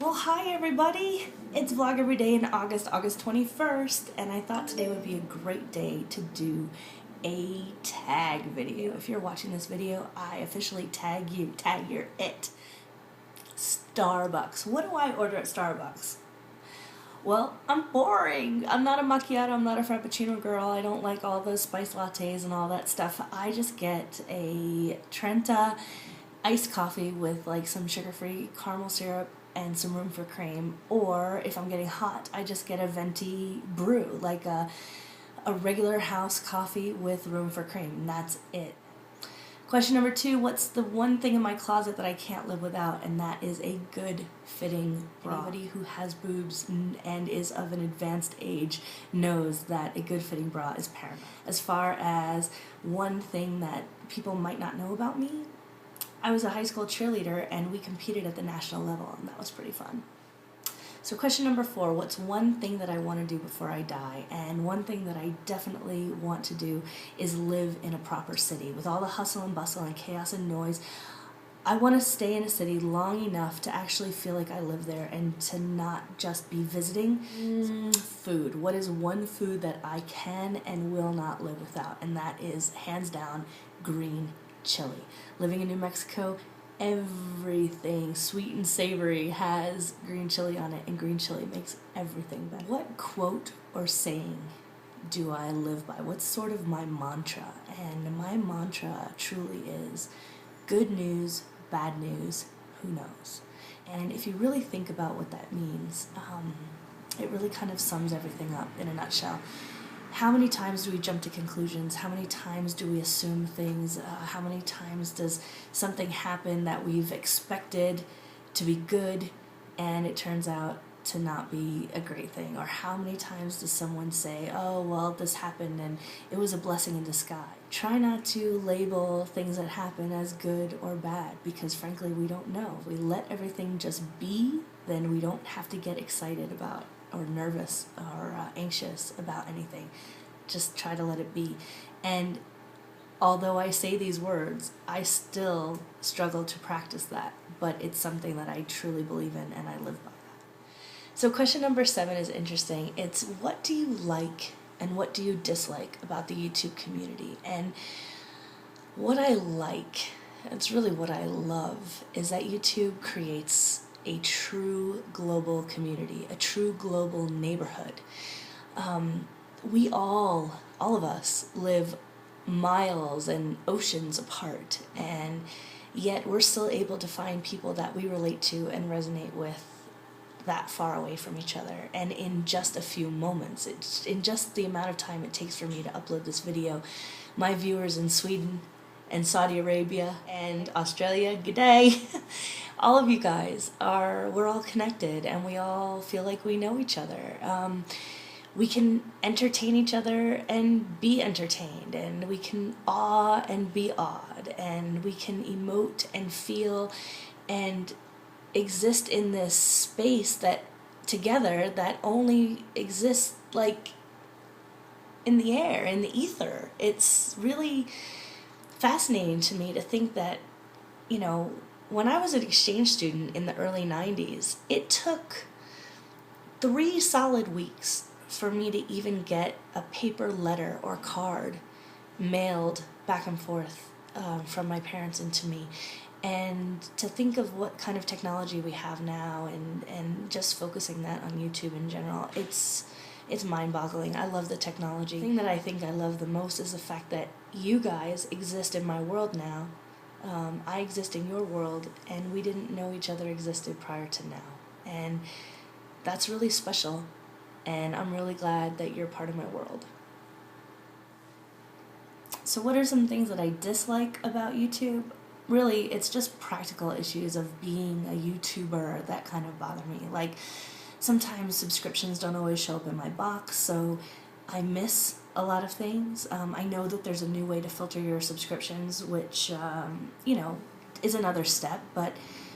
Well, hi everybody! It's Vlog Every Day in August 21st, and I thought today would be a great day to do a tag video. If you're watching this video, I officially tag you. Tag your it. Starbucks. What do I order at Starbucks? Well, I'm boring. I'm not a macchiato, I'm not a frappuccino girl. I don't like all those spice lattes and all that stuff. I just get a Trenta iced coffee with like some sugar-free caramel syrup and some room for cream, or if I'm getting hot, I just get a venti brew, like a regular house coffee with room for cream, and that's it. Question number 2, what's the one thing in my closet that I can't live without? And that is a good fitting bra. Anybody who has boobs and is of an advanced age knows that a good fitting bra is paramount. As far as one thing that people might not know about me, I was a high school cheerleader and we competed at the national level, and that was pretty fun. So question number 4, what's one thing that I want to do before I die? And one thing that I definitely want to do is live in a proper city. With all the hustle and bustle and chaos and noise, I want to stay in a city long enough to actually feel like I live there and to not just be visiting. Food. What is one food that I can and will not live without? And that is, hands down, green chili. Living in New Mexico, everything sweet and savory has green chili on it, and green chili makes everything better. What quote or saying do I live by? What's sort of my mantra? And my mantra truly is, good news, bad news, who knows? And if you really think about what that means, it really kind of sums everything up in a nutshell. How many times do we jump to conclusions? How many times do we assume things? How many times does something happen that we've expected to be good and it turns out to not be a great thing? Or how many times does someone say, oh, well, this happened and it was a blessing in disguise? Try not to label things that happen as good or bad, because frankly, we don't know. If we let everything just be, then we don't have to get excited about or nervous or anxious about anything. Just try to let it be. And although I say these words, I still struggle to practice that, but it's something that I truly believe in and I live by that. So question number 7 is interesting. It's, what do you like and what do you dislike about the YouTube community? And what I like, it's really what I love, is that YouTube creates a true global community, a true global neighborhood. We all of us live miles and oceans apart, and yet we're still able to find people that we relate to and resonate with that far away from each other. And in just a few moments, in just the amount of time it takes for me to upload this video, my viewers in Sweden and Saudi Arabia and Australia, g'day, all of you guys we're all connected and we all feel like we know each other. We can entertain each other and be entertained, and we can awe and be awed, and we can emote and feel and exist in this space that together that only exists like in the air, in the ether. It's really fascinating to me to think that, you know, when I was an exchange student in the early 90s, it took 3 solid weeks for me to even get a paper letter or card mailed back and forth from my parents into me. And to think of what kind of technology we have now, and just focusing that on YouTube in general, it's mind-boggling. I love the technology. The thing that I think I love the most is the fact that you guys exist in my world now. I exist in your world, and we didn't know each other existed prior to now. And that's really special, and I'm really glad that you're part of my world. So what are some things that I dislike about YouTube? Really, it's just practical issues of being a YouTuber that kind of bother me. Like, sometimes subscriptions don't always show up in my box, so I miss a lot of things. I know that there's a new way to filter your subscriptions, which, you know, is another step, but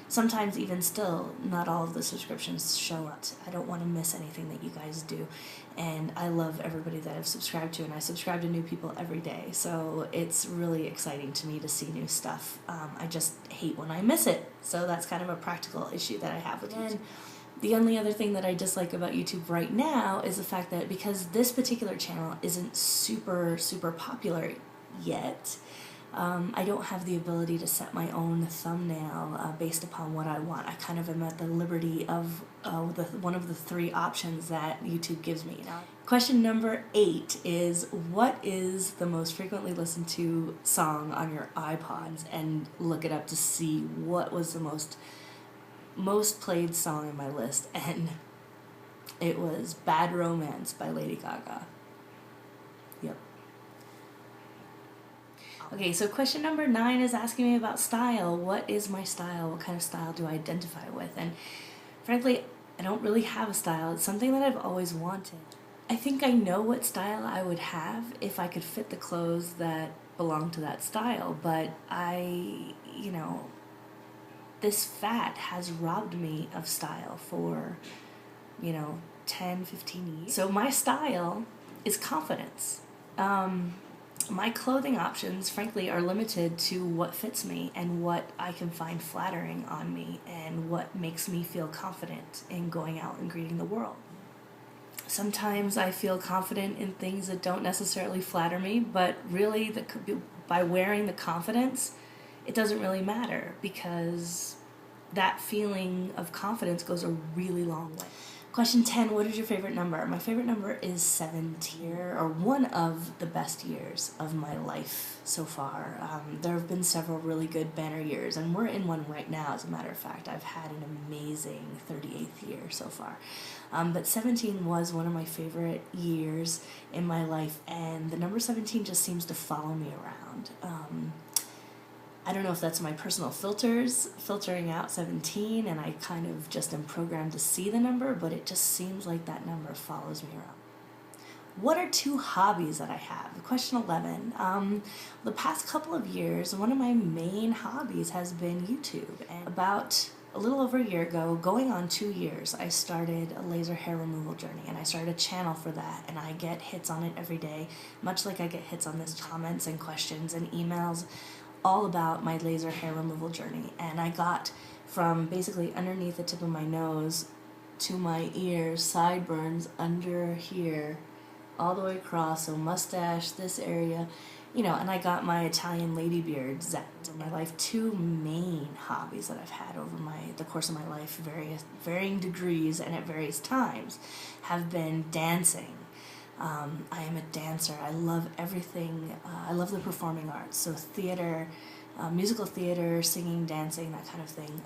sometimes even still, not all of the subscriptions show up. I don't want to miss anything that you guys do. And I love everybody that I've subscribed to, and I subscribe to new people every day. So it's really exciting to me to see new stuff. I just hate when I miss it. So that's kind of a practical issue that I have with YouTube. The only other thing that I dislike about YouTube right now is the fact that because this particular channel isn't super, super popular yet, I don't have the ability to set my own thumbnail based upon what I want. I kind of am at the liberty of one of the 3 options that YouTube gives me. Now, question number 8 is, what is the most frequently listened to song on your iPods? And look it up to see what was the most played song in my list, and it was Bad Romance by Lady Gaga. Yep. Okay, so question number 9 is asking me about style. What is my style? What kind of style do I identify with? And frankly, I don't really have a style. It's something that I've always wanted. I think I know what style I would have if I could fit the clothes that belong to that style, but this fat has robbed me of style for, 10, 15 years. So my style is confidence. My clothing options, frankly, are limited to what fits me and what I can find flattering on me and what makes me feel confident in going out and greeting the world. Sometimes I feel confident in things that don't necessarily flatter me, but really by wearing the confidence, it doesn't really matter, because that feeling of confidence goes a really long way. Question 10, what is your favorite number? My favorite number is 17, or one of the best years of my life so far. There have been several really good banner years, and we're in one right now, as a matter of fact. I've had an amazing 38th year so far. But 17 was one of my favorite years in my life, and the number 17 just seems to follow me around. I don't know if that's my personal filtering out 17, and I kind of just am programmed to see the number, but it just seems like that number follows me around. What are 2 hobbies that I have? Question 11. The past couple of years, one of my main hobbies has been YouTube. And about a little over a year ago, going on 2 years, I started a laser hair removal journey, and I started a channel for that, and I get hits on it every day, much like I get hits on this, comments and questions and emails all about my laser hair removal journey. And I got from basically underneath the tip of my nose to my ears, sideburns under here, all the way across, so mustache, this area, and I got my Italian lady beard zapped in my life. 2 main hobbies that I've had over the course of my life, varying degrees and at various times, have been dancing. I am a dancer. I love everything. I love the performing arts, so theater, musical theater, singing, dancing, that kind of thing.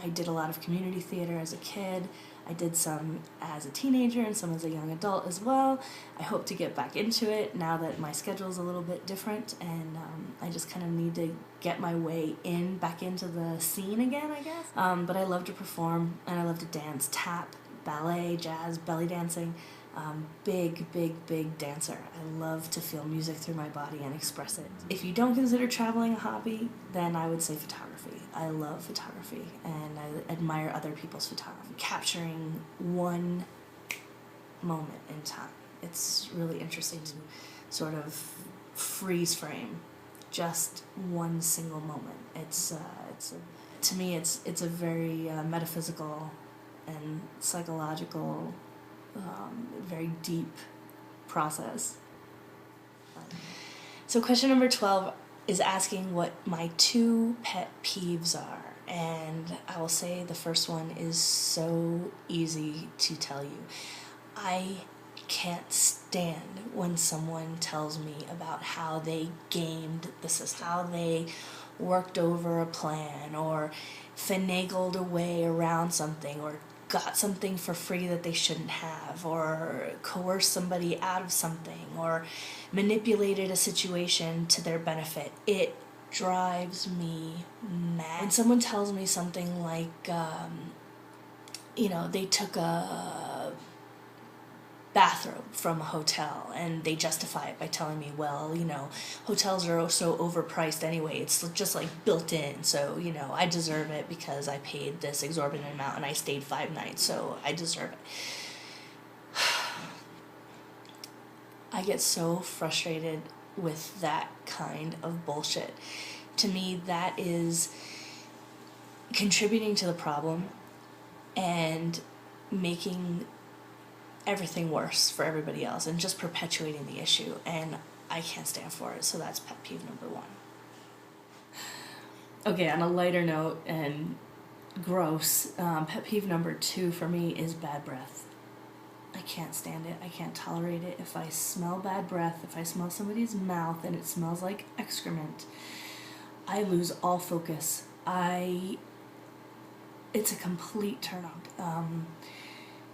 I did a lot of community theater as a kid. I did some as a teenager and some as a young adult as well. I hope to get back into it now that my schedule is a little bit different, and I just kind of need to get my way back into the scene again, I guess. But I love to perform, and I love to dance, tap, ballet, jazz, belly dancing. Big dancer. I love to feel music through my body and express it. If you don't consider traveling a hobby, then I would say photography. I love photography, and I admire other people's photography. Capturing one moment in time. It's really interesting to sort of freeze frame just one single moment. To me, it's a very metaphysical and psychological, very deep process. So question number 12 is asking what my 2 pet peeves are, and I will say the first one is so easy to tell you. I can't stand when someone tells me about how they gamed the system, how they worked over a plan, or finagled a way around something, or got something for free that they shouldn't have, or coerced somebody out of something, or manipulated a situation to their benefit. It drives me mad. When someone tells me something like, they took a bathrobe from a hotel, and they justify it by telling me, well, hotels are so overpriced anyway, it's just like built in, so I deserve it because I paid this exorbitant amount and I stayed 5 nights, so I deserve it. I get so frustrated with that kind of bullshit. To me, that is contributing to the problem and making everything worse for everybody else and just perpetuating the issue, and I can't stand for it. So that's pet peeve number 1. Okay, on a lighter note and gross, pet peeve number 2 for me is bad breath. I can't stand it. I can't tolerate it. If I smell bad breath, if I smell somebody's mouth and it smells like excrement, I lose all focus. It's a complete turn on.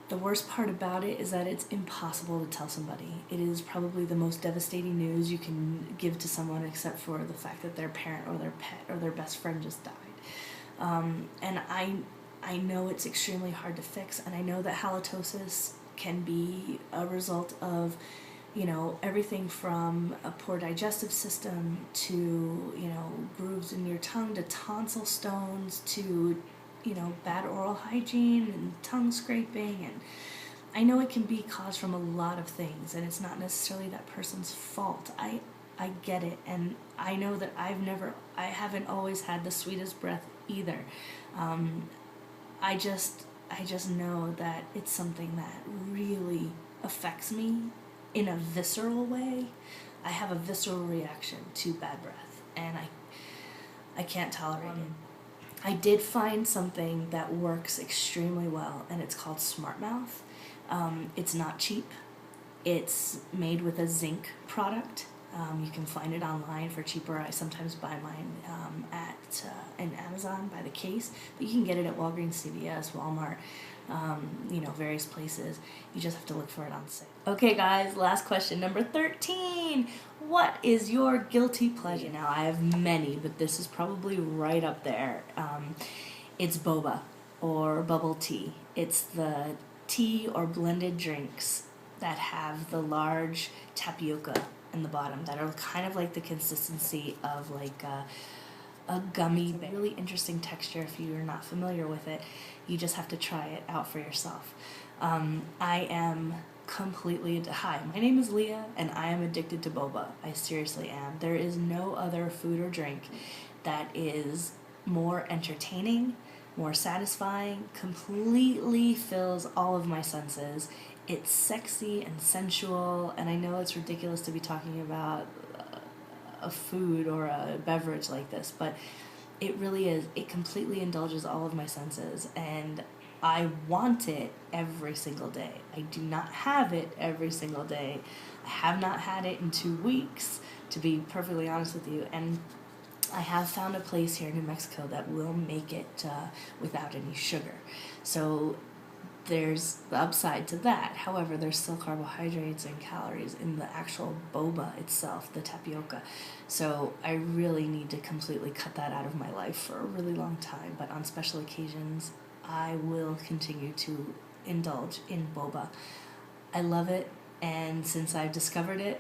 The worst part about it is that it's impossible to tell somebody. It is probably the most devastating news you can give to someone, except for the fact that their parent or their pet or their best friend just died. And I know it's extremely hard to fix, and I know that halitosis can be a result of everything from a poor digestive system to grooves in your tongue, to tonsil stones, to bad oral hygiene and tongue scraping, and I know it can be caused from a lot of things, and it's not necessarily that person's fault. I get it, and I know that I haven't always had the sweetest breath either. I just know that it's something that really affects me in a visceral way. I have a visceral reaction to bad breath, and I can't tolerate it. I did find something that works extremely well, and it's called Smart Mouth. It's not cheap. It's made with a zinc product. You can find it online for cheaper. I sometimes buy mine in Amazon by the case, but you can get it at Walgreens, CVS, Walmart, various places. You just have to look for it on sale. Okay, guys, last question, number 13. What is your guilty pleasure? Now, I have many, but this is probably right up there. It's boba, or bubble tea. It's the tea or blended drinks that have the large tapioca in the bottom that are kind of like the consistency of like a gummy bear. Really interesting texture. If you're not familiar with it, you just have to try it out for yourself. I am completely hi, my name is Leah, and I am addicted to boba. I seriously am. There is no other food or drink that is more entertaining, more satisfying, completely fills all of my senses. It's sexy and sensual, and I know it's ridiculous to be talking about a food or a beverage like this, but it really is. It completely indulges all of my senses, and I want it every single day. I do not have it every single day. I have not had it in 2 weeks, to be perfectly honest with you, and I have found a place here in New Mexico that will make it without any sugar. So there's the upside to that. However, there's still carbohydrates and calories in the actual boba itself, the tapioca. So I really need to completely cut that out of my life for a really long time. But on special occasions, I will continue to indulge in boba. I love it, and since I've discovered it,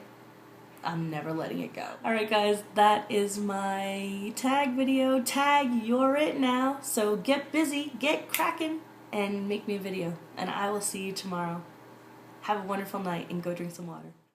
I'm never letting it go. Alright guys, that is my tag video. Tag, you're it now. So get busy, get cracking, and make me a video. And I will see you tomorrow. Have a wonderful night, and go drink some water.